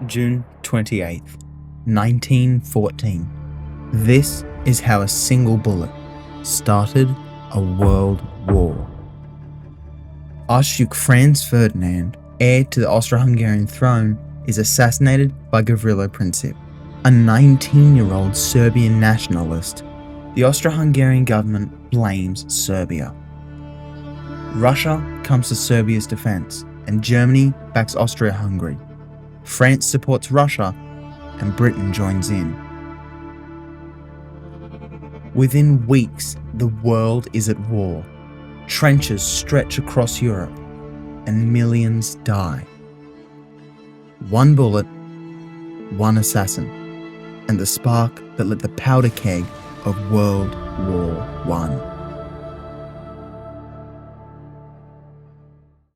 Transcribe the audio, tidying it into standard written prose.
June 28th, 1914. This is how a single bullet started a world war. Archduke Franz Ferdinand, heir to the Austro-Hungarian throne, is assassinated by Gavrilo Princip, a 19-year-old Serbian nationalist. The Austro-Hungarian government blames Serbia. Russia comes to Serbia's defense, and Germany backs Austria-Hungary. France supports Russia, and Britain joins in. Within weeks, the world is at war. Trenches stretch across Europe, and millions die. One bullet, one assassin, and the spark that lit the powder keg of World War I.